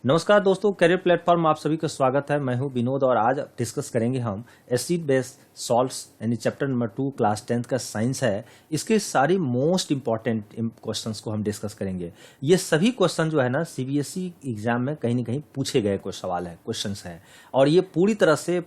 नमस्कार दोस्तों, career platform आप सभी का स्वागत है। मैं हूं विनोद और आज डिस्कस करेंगे हम एसिड बेस सॉल्ट्स यानी चैप्टर नंबर 2 क्लास 10 का साइंस है। इसके सारी मोस्ट इंपॉर्टेंट क्वेश्चंस को हम डिस्कस करेंगे। ये सभी क्वेश्चन जो है ना सीबीएसई एग्जाम में कहीं ना कहीं पूछे गए कोई सवाल है, क्वेश्चंस हैं और ये पूरी तरह से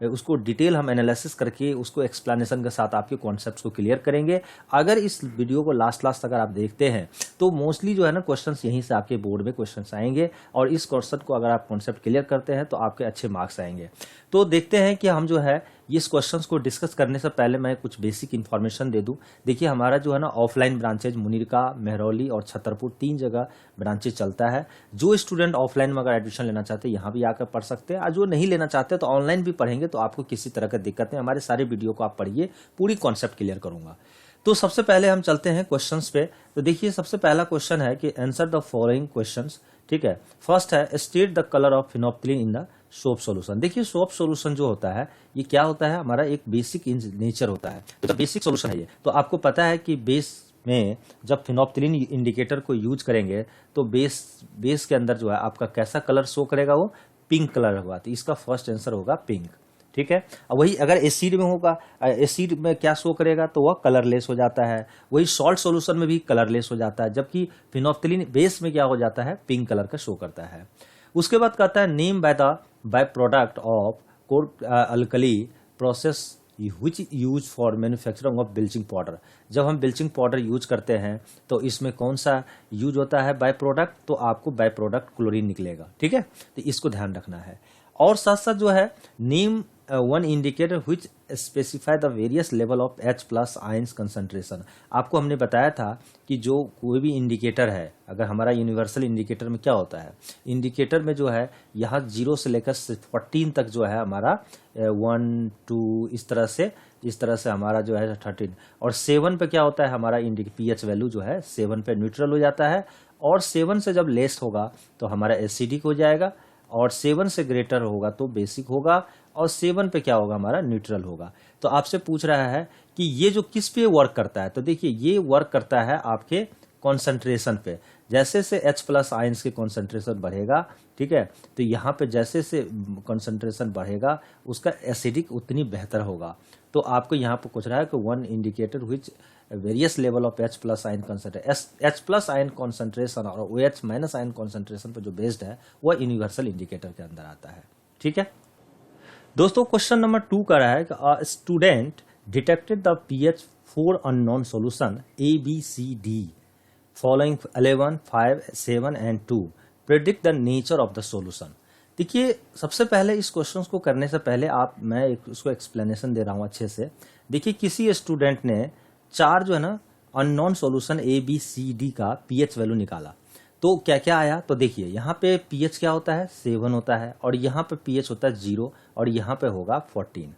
उसको डिटेल हम एनालिसिस करके उसको एक्सप्लेनेशन के साथ आपके कॉन्सेप्ट्स को क्लियर करेंगे। अगर इस वीडियो को लास्ट अगर आप देखते हैं तो मोस्टली जो है ना क्वेश्चंस यहीं से आपके बोर्ड में क्वेश्चंस आएंगे और इस क्वेश्चन को अगर आप कॉन्सेप्ट क्लियर करते हैं तो आपके अच्छे मार्क्स आएंगे। तो देखते हैं कि हम जो है इस क्वेश्चंस को डिस्कस करने से पहले मैं कुछ बेसिक इन्फॉर्मेशन दे दूं। देखिए हमारा जो है ना ऑफलाइन ब्रांचेज मुनीरका, मेहरौली और छतरपुर 3 जगह ब्रांचेज चलता है। जो स्टूडेंट ऑफलाइन में अगर एडमिशन लेना चाहते हैं यहाँ भी आकर पढ़ सकते हैं और जो नहीं लेना चाहते तो ऑनलाइन भी पढ़ेंगे तो आपको किसी तरह की दिक्कत नहीं। हमारे सारे वीडियो को आप पढ़िए, पूरी कॉन्सेप्ट क्लियर करूंगा। तो सबसे पहले हम चलते हैं क्वेश्चंस पे। तो देखिए सबसे पहला क्वेश्चन है कि आंसर द फॉलोइंग क्वेश्चंस। ठीक है, फर्स्ट है state the colour of phenolphthalein in the soap solution. देखिए सोप सॉल्यूशन जो होता है ये क्या होता है, हमारा एक बेसिक नेचर होता है, तो बेसिक सॉल्यूशन है ये। तो आपको पता है कि बेस में जब फिनोप्थिलीन इंडिकेटर को यूज करेंगे तो बेस के अंदर जो है आपका कैसा कलर शो करेगा, वो पिंक कलर होगा। तो इसका फर्स्ट आंसर होगा पिंक। ठीक है, वही अगर एसिड में होगा, एसिड में क्या शो करेगा तो वह कलरलेस हो जाता है। वही सॉल्ट सॉल्यूशन में भी कलरलेस हो जाता है, जबकि फिनोप्थिलीन बेस में क्या हो जाता है, पिंक कलर का शो करता है। उसके बाद कहता है name by product of core alkali process which use for manufacturing of bleaching powder. जब हम ब्लीचिंग पाउडर यूज करते हैं तो इसमें कौन सा यूज होता है बाय प्रोडक्ट, तो आपको बाय प्रोडक्ट क्लोरीन निकलेगा। ठीक है, तो इसको ध्यान रखना है। और साथ साथ जो है name one indicator which specify the various level of H+ ions concentration. आपको हमने बताया था कि जो कोई भी इंडिकेटर है, अगर हमारा यूनिवर्सल इंडिकेटर में क्या होता है, इंडिकेटर में जो है यहाँ 0 से लेकर 14 तक जो है हमारा 1 2 इस तरह से हमारा जो है 13 और 7 पे क्या होता है, हमारा pH वैल्यू जो है 7 पे न्यूट्रल हो जाता है। और 7 से जब लेस होगा तो हमारा एसिडिक हो जाएगा और 7 से ग्रेटर होगा तो बेसिक होगा और 7 पे क्या होगा, हमारा न्यूट्रल होगा। तो आपसे पूछ रहा है कि ये जो किस पे वर्क करता है, तो देखिए ये वर्क करता है आपके कॉन्सेंट्रेशन पे। जैसे से H+ आयंस के कॉन्सेंट्रेशन बढ़ेगा, ठीक है, तो यहाँ पे जैसे से कॉन्सेंट्रेशन बढ़ेगा उसका एसिडिक उतनी बेहतर होगा। तो आपको यहाँ पे पूछ रहा है कि one indicator which various level of H+ ion concentration, H+ ion concentration और OH- आयन कॉन्सेंट्रेशन पर जो बेस्ड है वह यूनिवर्सल इंडिकेटर के अंदर आता है। ठीक है दोस्तों, क्वेश्चन नंबर 2 का रहा है कि student detected the pH 4 unknown solution ABCD following 11, 5, 7 and 2 predict the nature of the solution. देखिए सबसे पहले इस क्वेश्चन को करने से पहले मैं उसको एक्सप्लेनेशन दे रहा हूँ अच्छे से। देखिए किसी स्टूडेंट ने 4 जो है ना अननोन सॉल्यूशन ABCD का pH वैल्यू निकाला तो क्या क्या आया, तो देखिए यहाँ पे pH क्या होता है, 7 होता है और यहाँ पे pH होता है 0 और यहाँ पे होगा 14।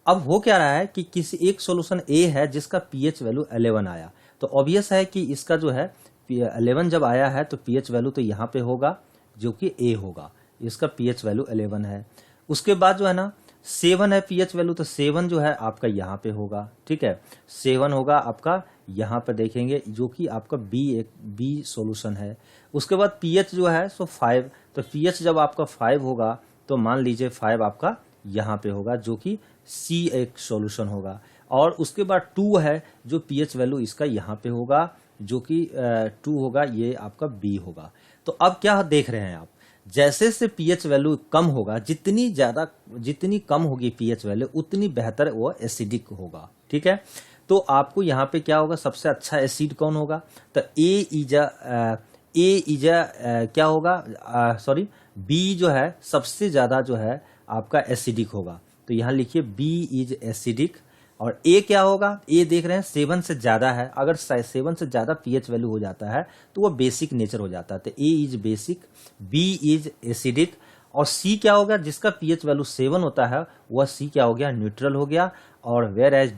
अब हो क्या रहा है कि किसी एक सॉल्यूशन A है जिसका pH वैल्यू 11 आया, तो ऑब्वियस है कि इसका जो है 11 जब आया है तो pH वैल्यू तो यहाँ पे होगा जो कि A होगा, इसका pH वैल्यू 11 है। उसके बाद जो है ना 7 है pH वैल्यू, तो 7 जो है आपका यहाँ पे होगा। ठीक है, 7 होगा आपका यहाँ पे देखेंगे जो कि आपका बी सॉल्यूशन है। उसके बाद pH जो है सो 5, तो pH जब आपका 5 होगा तो मान लीजिए 5 आपका यहाँ पे होगा जो कि C एक सॉल्यूशन होगा। और उसके बाद 2 है जो pH वैल्यू इसका यहाँ पे होगा जो कि 2 होगा, ये आपका B होगा। तो अब क्या देख रहे हैं आप, जैसे से pH वैल्यू कम होगा, जितनी कम होगी pH वैल्यू उतनी बेहतर वो एसिडिक होगा। ठीक है, तो आपको यहाँ पे क्या होगा, सबसे अच्छा एसिड कौन होगा, तो क्या होगा, सॉरी B जो है सबसे ज्यादा जो है आपका एसिडिक होगा, तो यहाँ लिखिए B इज एसिडिक। और A क्या होगा, A देख रहे हैं 7 से ज्यादा है, अगर 7 से ज्यादा pH वैल्यू हो जाता है तो वो बेसिक नेचर हो जाता है, तो A is basic, B is acidic. और C क्या होगा, जिसका pH वैल्यू 7 होता है वह C क्या हो गया, न्यूट्रल हो गया। और वेयर एज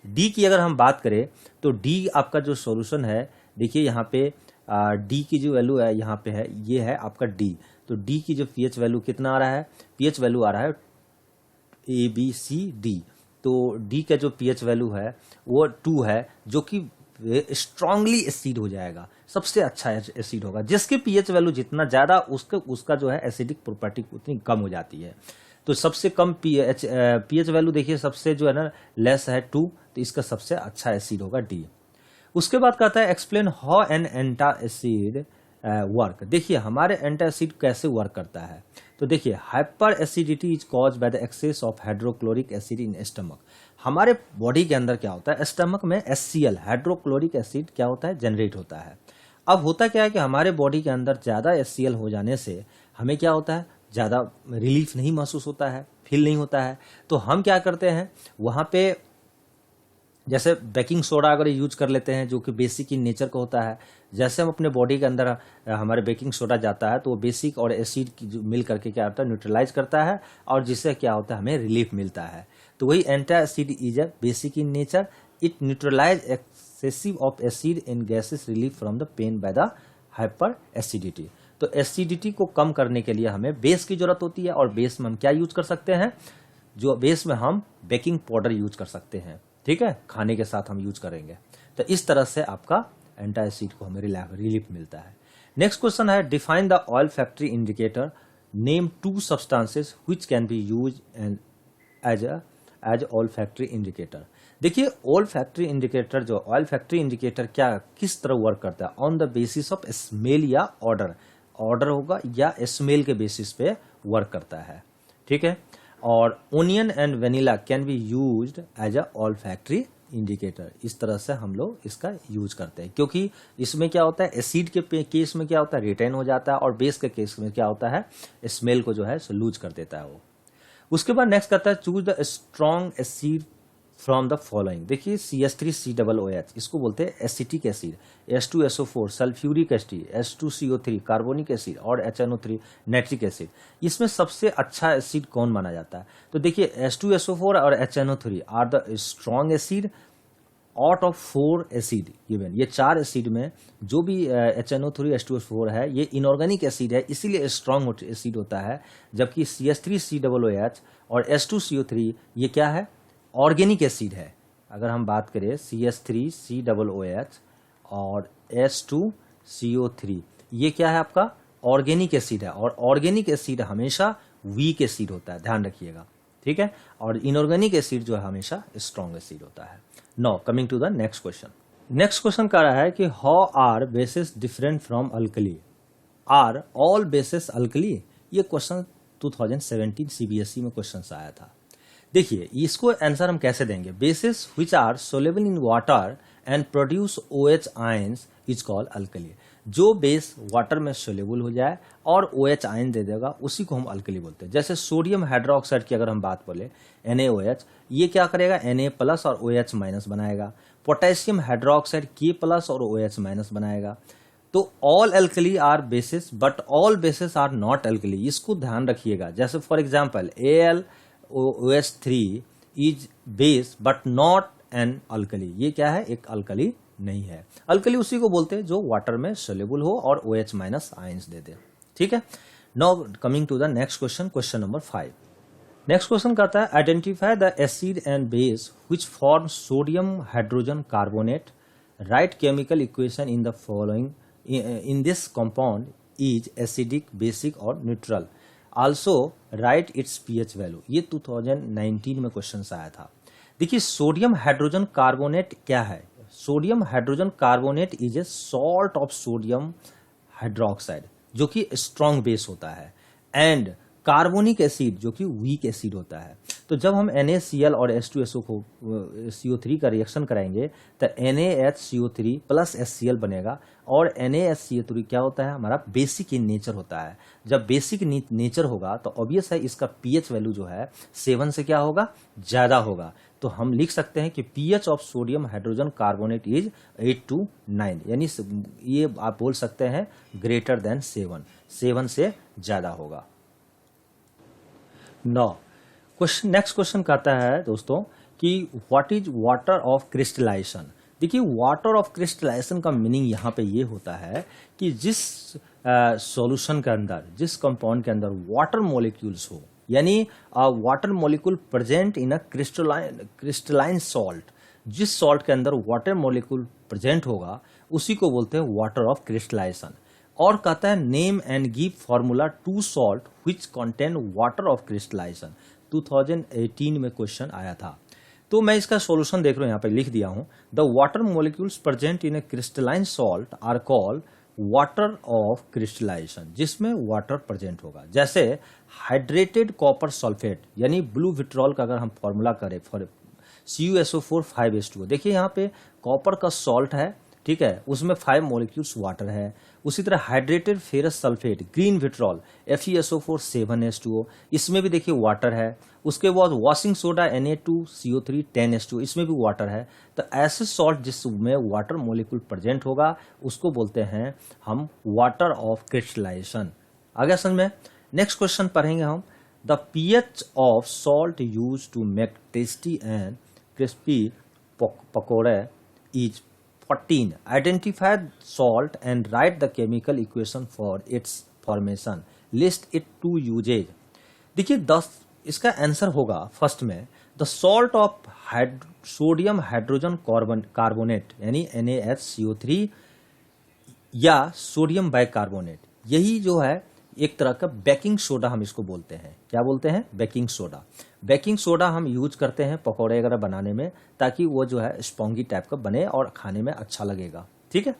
D की अगर हम बात करें तो D आपका जो सॉल्यूशन है, देखिए यहाँ पे D की जो वैल्यू है यहाँ पे है, ये है आपका D। तो D की जो pH वैल्यू कितना आ रहा है, pH वैल्यू आ रहा है ABCD। तो D का जो pH वैल्यू है वो 2 है जो कि स्ट्रांगली एसिड हो जाएगा, सबसे अच्छा एसिड होगा। जिसके पीएच वैल्यू जितना ज़्यादा उसका जो है एसिडिक प्रॉपर्टी उतनी कम हो जाती है। तो सबसे कम पीएच वैल्यू देखिए, सबसे जो है ना लेस है 2, तो इसका सबसे अच्छा एसिड होगा डी। उसके बाद कहता है explain how an antacid work. देखिए हमारे एंटासिड कैसे वर्क करता है। तो देखिए hyper acidity is cause by the excess of hydrochloric acid in stomach. हमारे बॉडी के अंदर क्या होता है, स्टमक में HCl हाइड्रोक्लोरिक एसिड क्या होता है, जनरेट होता है। अब होता क्या है कि हमारे बॉडी के अंदर ज़्यादा HCl हो जाने से हमें क्या होता है, ज़्यादा रिलीफ नहीं महसूस होता है, फील नहीं होता है। तो हम क्या करते हैं, वहाँ पे जैसे बेकिंग सोडा अगर यूज कर लेते हैं जो कि बेसिक इन नेचर का होता है। जैसे हम अपने बॉडी के अंदर हमारे बेकिंग सोडा जाता है तो वो बेसिक और एसिड की जो मिल करके क्या होता है, न्यूट्रलाइज करता है, और जिससे क्या होता है, हमें रिलीफ मिलता है। तो वही antacid is a basic in nature, it neutralize excessive of acid in gases relief from the pain by the hyper acidity. तो एसिडिटी को कम करने के लिए हमें बेस की जरूरत होती है, और बेस में हम क्या यूज कर सकते हैं, जो बेस में हम बेकिंग पाउडर यूज कर सकते हैं। ठीक है, खाने के साथ हम यूज करेंगे। तो इस तरह से आपका एंटासिड को हमें रिलीफ मिलता है। नेक्स्ट क्वेश्चन है define the olfactory indicator, name 2 substances which can be use as olfactory indicator. देखिए ऑयल फैक्ट्री इंडिकेटर, जो ऑयल फैक्ट्री इंडिकेटर क्या किस तरह वर्क करता है, on the basis of smell या ऑर्डर होगा या स्मेल के बेसिस पे वर्क करता है। ठीक है, और onion and vanilla can be used as a olfactory indicator. इस तरह से हम लोग इसका यूज करते हैं, क्योंकि इसमें क्या होता है, एसिड के केस में क्या होता है, रिटेन हो जाता है, और बेस के केस में क्या होता है, स्मेल को जो है लूज कर देता है वो। उसके बाद नेक्स्ट करता है choose the strong acid from the following. देखिए CH3COOH इसको बोलते हैं acetic acid, H2SO4 sulphuric acid, H2CO3 carbonic acid, और HNO3 नाइट्रिक एसिड। इसमें सबसे अच्छा एसिड कौन माना जाता है, तो देखिए H2SO4 और HNO3 are the strong acid out of 4 acid given. ये 4 एसिड में जो भी HNO3 H2SO4 है ये इनऑर्गेनिक एसिड है, इसीलिए स्ट्रॉन्ग एसिड होता है। जबकि CH3COOH और H2CO3 ये क्या है, ऑर्गेनिक एसिड है। अगर हम बात करें CH3COOH और H2CO3 ये क्या है, आपका ऑर्गेनिक एसिड है, और ऑर्गेनिक एसिड हमेशा वीक एसिड होता है, ध्यान रखिएगा। ठीक है, और इनऑर्गेनिक एसिड जो है हमेशा स्ट्रॉन्ग एसिड होता है। Now coming to the next question. Next question कह रहा है कि how are bases different from alkali, are all bases alkali. ये क्वेश्चन 2017 CBSE में क्वेश्चन आया था। देखिए इसको आंसर हम कैसे देंगे, bases which are soluble in water and produce OH ions is called alkali. जो बेस वाटर में सोलेबल हो जाए और OH आयन दे देगा उसी को हम अल्कली बोलते हैं। जैसे सोडियम हाइड्रोक्साइड की अगर हम बात बोले NaOH, ये क्या करेगा, Na+ और OH- बनाएगा। पोटेशियम हाइड्रोक्साइड K+ और OH- बनाएगा। तो all alkali are bases but all bases are not alkali, इसको ध्यान रखिएगा। जैसे for example AlOH3 is base but not an alkali, ये क्या है, एक अल्कली नहीं है। अल्कली उसी को बोलते हैं जो वाटर में सोल्यूबल हो और OH- आयंस दे दे। ठीक है, now coming to the next question, question number 5। Next question कहता है identify the acid and base which form sodium hydrogen carbonate, write chemical equation in the following in this compound is acidic, basic और neutral, also write its pH value. ये 2019 में question आया था। देखिए sodium hydrogen carbonate क्या है, sodium hydrogen carbonate is a salt of sodium hydroxide जो कि स्ट्रॉन्ग बेस होता है, एंड कार्बोनिक एसिड जो कि वीक एसिड होता है। तो जब हम NaCl और H2SO3 का रिएक्शन कराएंगे तो NaHCO3 प्लस HCl बनेगा, और NaHCO3 क्या होता है, हमारा बेसिक इन नेचर होता है। जब बेसिक नेचर होगा तो ऑब्वियस है इसका pH वैल्यू जो है 7 से क्या होगा, ज्यादा होगा। तो हम लिख सकते हैं कि pH of sodium hydrogen carbonate is 8 to 9, यानी ये आप बोल सकते हैं ग्रेटर देन 7 से ज्यादा होगा। नेक्स्ट क्वेश्चन कहता है दोस्तों कि what is water of crystallization. देखिए वाटर ऑफ क्रिस्टलाइजेशन का मीनिंग यहाँ पे ये होता है कि जिस सॉल्यूशन के अंदर, जिस कंपाउंड के अंदर वाटर मॉलिक्यूल्स हो, यानी water molecule present in a crystalline salt, जिस सॉल्ट के अंदर वाटर मॉलिक्यूल प्रेजेंट होगा उसी को बोलते हैं वाटर ऑफ क्रिस्टलाइजेशन। और कहता है name and give formula to salt which contain water of crystallization. 2018 में क्वेश्चन आया था। तो मैं इसका सॉल्यूशन देख रहा हूं, यहाँ पे लिख दिया हूं। The water molecules present in a crystalline salt are called water of crystallization, जिसमें वाटर प्रेजेंट होगा। जैसे हाइड्रेटेड कॉपर सल्फेट यानी ब्लू विट्रॉल का अगर हम फॉर्मूला करें फॉर CuSO4 5H2O, देखिए यहाँ पे कॉपर का सॉल्ट है, ठीक है, उसमें 5 मॉलिक्यूल्स वाटर है। उसी तरह hydrated ferrous sulphate green vitriol FeSO4 7H2O, इसमें भी देखिए वाटर है। उसके बाद वॉशिंग सोडा Na2CO3 10H2O, इसमें भी वाटर है। तो ऐसे सॉल्ट जिसमें वाटर मॉलिक्यूल प्रेजेंट होगा उसको बोलते हैं हम वाटर ऑफ क्रिस्टलाइजेशन। आगे समझ में। नेक्स्ट क्वेश्चन पढ़ेंगे हम। The pH of salt use to make tasty and crispy pakora is 14. Identify salt and write the chemical equation for its formation. List it to usage. देखिए 10 इसका answer होगा first में the salt of sodium hydrogen carbonate यानी NaHCO3 या sodium bicarbonate, यही जो है एक तरह का बेकिंग सोडा हम इसको बोलते हैं। क्या बोलते हैं? Baking soda. बेकिंग सोडा हम यूज करते हैं पकौड़े वगैरह बनाने में, ताकि वो जो है स्पॉन्गी टाइप का बने और खाने में अच्छा लगेगा। ठीक है,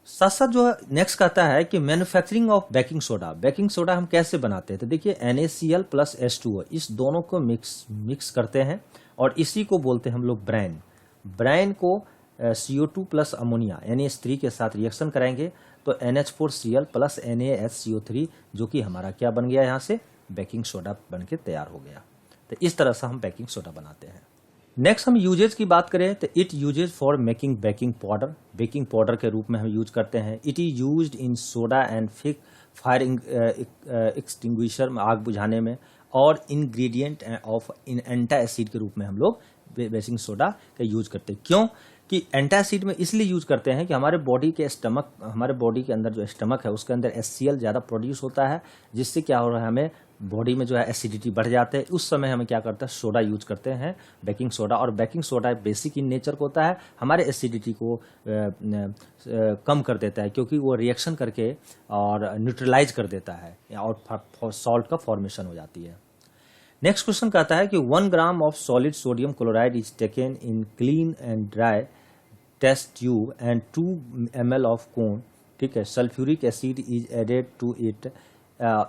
साथ साथ जो है नेक्स्ट कहता है कि manufacturing of baking soda. Baking soda हम कैसे बनाते हैं? तो देखिए NaCl प्लस H2O, इस दोनों को मिक्स करते हैं और इसी को बोलते हैं हम लोग ब्राइन। ब्राइन को CO2 प्लस अमोनिया NaH3 के साथ रिएक्शन कराएंगे तो NH4Cl प्लस NaHCO3 जो कि हमारा क्या बन गया, यहाँ से बेकिंग सोडा बन के तैयार हो गया। तो इस तरह से हम बेकिंग सोडा बनाते हैं। नेक्स्ट हम यूजेज की बात करें तो it uses for making baking powder. Baking powder के रूप में हम यूज करते हैं। It is used in soda and fire extinguisher में आग बुझाने में, और इंग्रेडिएंट ऑफ इन एंटा एसिड के रूप में हम लोग बेकिंग सोडा का यूज करते हैं। क्यों कि एंटासिड में इसलिए यूज करते हैं कि हमारे बॉडी के अंदर जो स्टमक है उसके अंदर HCl ज़्यादा प्रोड्यूस होता है, जिससे क्या हो रहा है, हमें बॉडी में जो है एसिडिटी बढ़ जाते हैं। उस समय हमें क्या करते हैं, सोडा यूज करते हैं, बेकिंग सोडा। और baking soda basic in nature का होता है, हमारे एसिडिटी को कम कर देता है, क्योंकि वो रिएक्शन करके और न्यूट्रलाइज कर देता है और सॉल्ट का फॉर्मेशन हो जाती है। नेक्स्ट क्वेश्चन कहता है कि 1 gram of solid sodium chloride is taken in clean and dry test tube and 2 ml of conc, ठीक है, sulphuric acid is added to it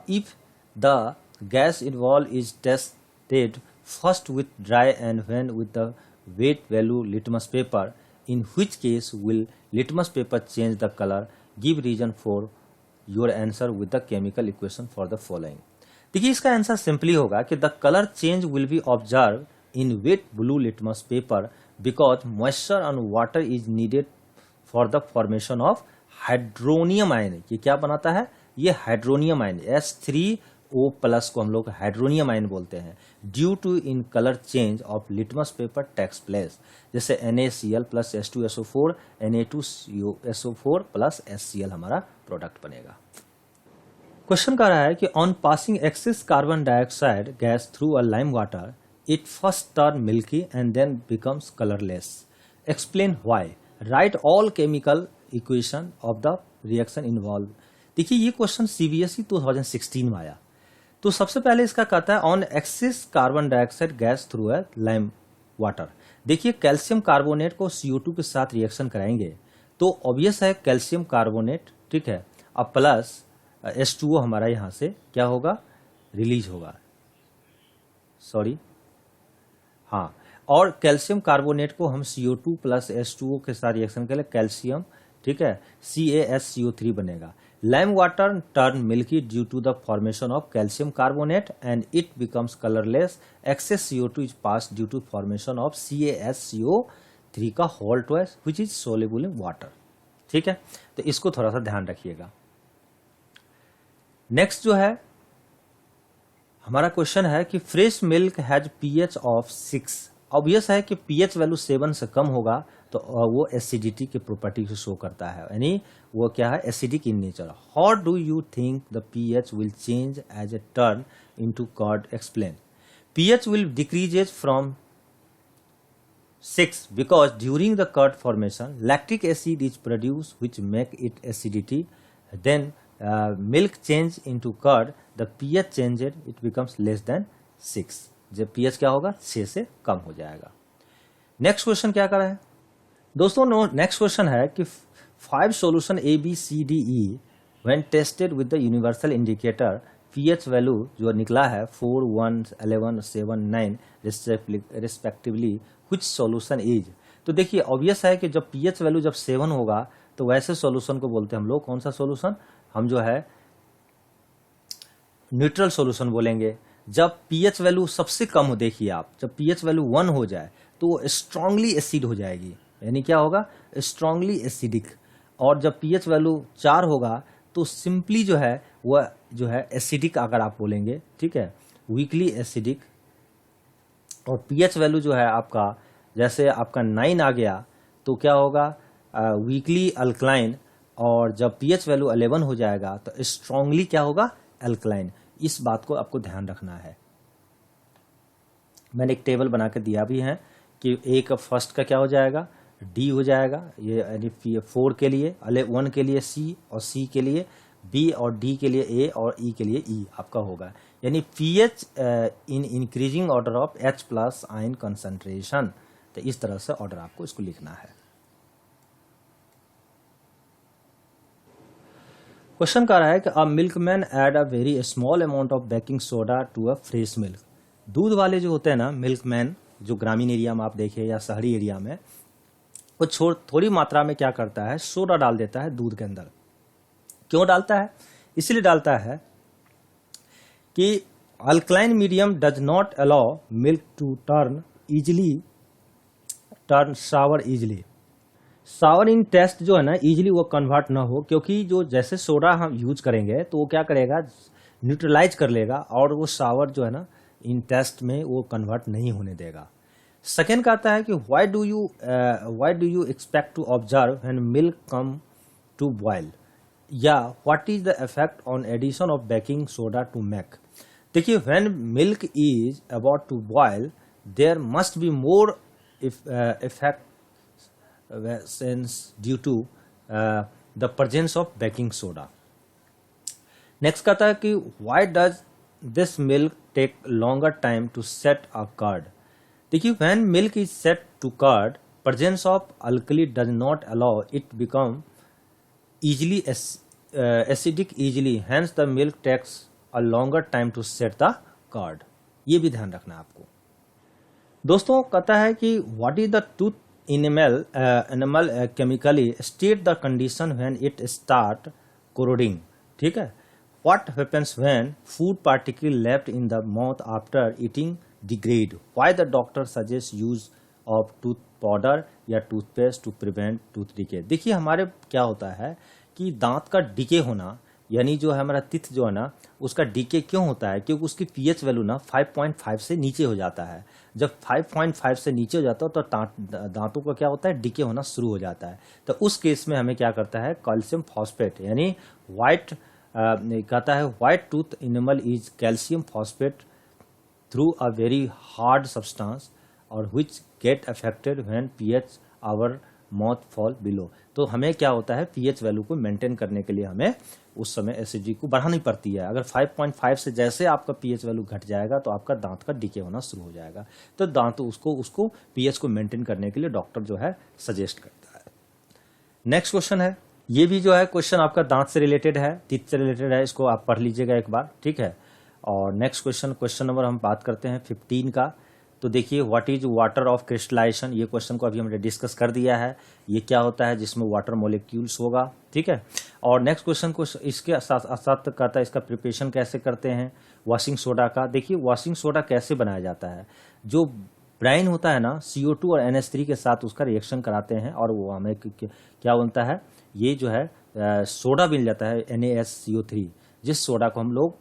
if the gas involve is tested first with dry and when with the wet value litmus paper, in which case will litmus paper change the colour, give reason for your answer with the chemical equation for the following. देखिए इसका answer simply होगा कि the colour change will be observe in wet blue litmus paper because moisture and water is needed for the formation of hydronium ion. ये क्या बनाता है? ये hydronium ion H3O plus को हम लोग हाइड्रोनियम आयन बोलते हैं। Due to in colour change of litmus paper takes place, जैसे NaCl plus H2SO4 Na2SO4 plus HCl हमारा प्रोडक्ट बनेगा। क्वेश्चन कह रहा है कि on passing excess carbon dioxide gas through a lime water it first turn milky and then becomes colourless, explain why, write all chemical equation of the reaction involve. देखिए ये question CBSE 2016 में आया। तो सबसे पहले इसका कहता है on excess carbon dioxide gas through a lime water. देखिए कैल्शियम कार्बोनेट को CO2 के साथ रिएक्शन कराएंगे तो ऑब्वियस है कैल्शियम कार्बोनेट, ठीक है, अब प्लस H2O हमारा यहाँ से क्या होगा, रिलीज होगा, सॉरी हाँ, और कैल्शियम कार्बोनेट को हम CO2 प्लस H2O के साथ रिएक्शन करें, कैल्शियम, ठीक है, CaSCO3 बनेगा। Lime water turn milky due to the formation of calcium carbonate and it becomes colourless, excess CO2 is pass due to formation of CaSCO3 का whole twice which is soluble in water. ठीक है, तो इसको थोड़ा सा ध्यान रखिएगा। Next जो है हमारा क्वेश्चन है कि fresh milk has pH of 6। Obvious है कि pH वैल्यू 7 से कम होगा तो वो एसिडिटी की प्रॉपर्टी को शो करता है, यानी वो क्या है, acidic in nature. How do you think the pH will change as a turn into curd, explain. pH will decreases from 6. Because during the curd formation, lactic acid is produced which make it acidity. Then milk change into curd, the pH changes, it becomes less than 6. जब pH क्या होगा 6 से कम हो जाएगा. Next question क्या करा है दोस्तों? नेक्स्ट क्वेश्चन है कि 5 solution A B C D E when tested with the universal indicator pH value जो निकला है 4, 1, 11, 7, 9 रिस्पेक्टिवली which solution is. तो देखिए ऑब्वियस है कि जब pH वैल्यू जब 7 होगा तो वैसे सॉल्यूशन को बोलते हैं हम लोग कौन सा सॉल्यूशन? हम जो है न्यूट्रल सॉल्यूशन बोलेंगे. जब pH वैल्यू सबसे कम हो, देखिए आप, जब pH वैल्यू 1 हो जाए तो वो स्ट्रांगली एसिड हो जाएगी, यानी क्या होगा? Strongly acidic. और जब pH वैल्यू 4 होगा तो सिंपली जो है वह जो है एसिडिक अगर आप बोलेंगे, ठीक है, वीकली एसिडिक. और pH वैल्यू जो है आपका जैसे आपका 9 आ गया तो क्या होगा? Weekly alkaline. और जब pH वैल्यू 11 हो जाएगा तो स्ट्रांगली क्या होगा? अल्कलाइन. इस बात को आपको ध्यान रखना है. मैंने एक टेबल बना के दिया भी है कि एक फर्स्ट का क्या हो जाएगा? D हो जाएगा, ये यानी 4 के लिए, 1 के लिए C और C के लिए B और D के लिए A और E के लिए E आपका होगा. यानी pH in increasing order of H plus ion concentration. तो इस तरह से ऑर्डर आपको इसको लिखना है. क्वेश्चन कह रहा है कि a milkman add a very small amount of baking soda to a fresh milk. दूध वाले जो होते हैं ना मिल्कमैन, जो ग्रामीण एरिया में आप देखें या शहरी एरिया में, वो थोड़ी मात्रा में क्या करता है? सोडा डाल देता है दूध के अंदर. क्यों डालता है? इसलिए डालता है कि alkaline medium does not allow milk to turn sour easily. Sour in taste जो है ना इजिली वो कन्वर्ट ना हो, क्योंकि जो जैसे सोडा हम यूज करेंगे तो वो क्या करेगा? न्यूट्रलाइज कर लेगा और वो सावर जो है ना इन टेस्ट में वो कन्वर्ट नहीं होने देगा. सेकेंड कहता है कि why do you expect to observe when milk come to boil, या what is the effect on addition of baking soda to make. देखिए when milk is about to boil there must be more effect due to the presence of baking soda. Next कहता है कि why does this milk take longer time to set a curd. देखिए when milk is set to curd, presence of alkali does not allow it become easily acidic easily, hence the milk takes a longer time to set the curd. ये भी ध्यान रखना है आपको. दोस्तों कहता है कि what is the tooth enamel chemically state the condition when it start corroding. ठीक है. What happens when food particle left in the mouth after eating degrade? Why the doctor suggests use of tooth powder या toothpaste to prevent tooth decay. देखिए हमारे क्या होता है कि दांत का डिके होना, यानी जो है हमारा टीथ जो है ना उसका डिके क्यों होता है? क्योंकि उसकी पीएच वैल्यू ना 5.5 से नीचे हो जाता है. जब 5.5 से नीचे हो जाता है तो दांतों का क्या होता है? डिके होना शुरू हो जाता है. तो उस केस में हमें क्या करता है? कैल्शियम फॉस्फेट यानी व्हाइट कहता है white tooth enamel is calcium phosphate through a very hard substance और which get affected when pH our mouth fall below. तो हमें क्या होता है? पीएच वैल्यू को मेंटेन करने के लिए हमें उस समय एसिडिटी को बढ़ानी पड़ती है. अगर 5.5 से जैसे आपका पीएच वैल्यू घट जाएगा तो आपका दांत का डिके होना शुरू हो जाएगा. तो दांत उसको पीएच को मेंटेन करने के लिए डॉक्टर जो है सजेस्ट करता है. नेक्स्ट क्वेश्चन है, ये भी जो है क्वेश्चन आपका दांत से रिलेटेड है, टीथ से रिलेटेड है, इसको आप पढ़ लीजिएगा एक बार, ठीक है. और नेक्स्ट क्वेश्चन नंबर हम बात करते हैं 15 का. तो देखिए what is water of crystallisation. ये क्वेश्चन को अभी हमने डिस्कस कर दिया है. ये क्या होता है? जिसमें वाटर मॉलिक्यूल्स होगा, ठीक है. और नेक्स्ट क्वेश्चन को इसके साथ कहता है इसका प्रिपरेशन कैसे करते हैं वॉशिंग सोडा का. देखिए वॉशिंग सोडा कैसे बनाया जाता है? जो ब्राइन होता है ना CO2 और NH3 के साथ उसका रिएक्शन कराते हैं और वो हमें क्या बनता है? ये जो है सोडा मिल जाता है NaSCO3, जिस सोडा को हम लोग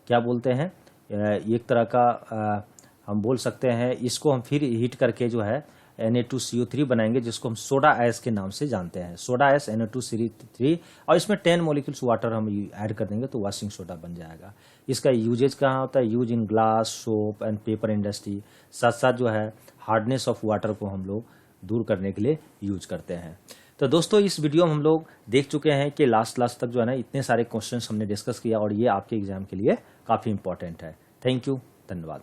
क्या बोलते हैं? एक तरह का हम बोल सकते हैं इसको हम फिर हीट करके जो है Na2CO3 बनाएंगे, जिसको हम सोडा ऐश के नाम से जानते हैं, सोडा ऐश Na2CO3, और इसमें 10 मॉलिक्यूल्स वाटर हम ऐड कर देंगे तो वॉशिंग सोडा बन जाएगा। इसका यूजेज कहाँ होता है? Use in glass, soap and paper industry. साथ साथ जो है हार्डनेस ऑफ वाटर को हम लोग दूर करने के लिए यूज करते हैं। तो दोस्तों इस वीडियो में हम लोग देख चुके हैं कि लास्ट तक जो है ना इतने सारे क्वेश्चंस हमने डिस्कस किया, और ये आपके एग्जाम के लिए काफ़ी इंपॉर्टेंट है। थैंक यू, धन्यवाद।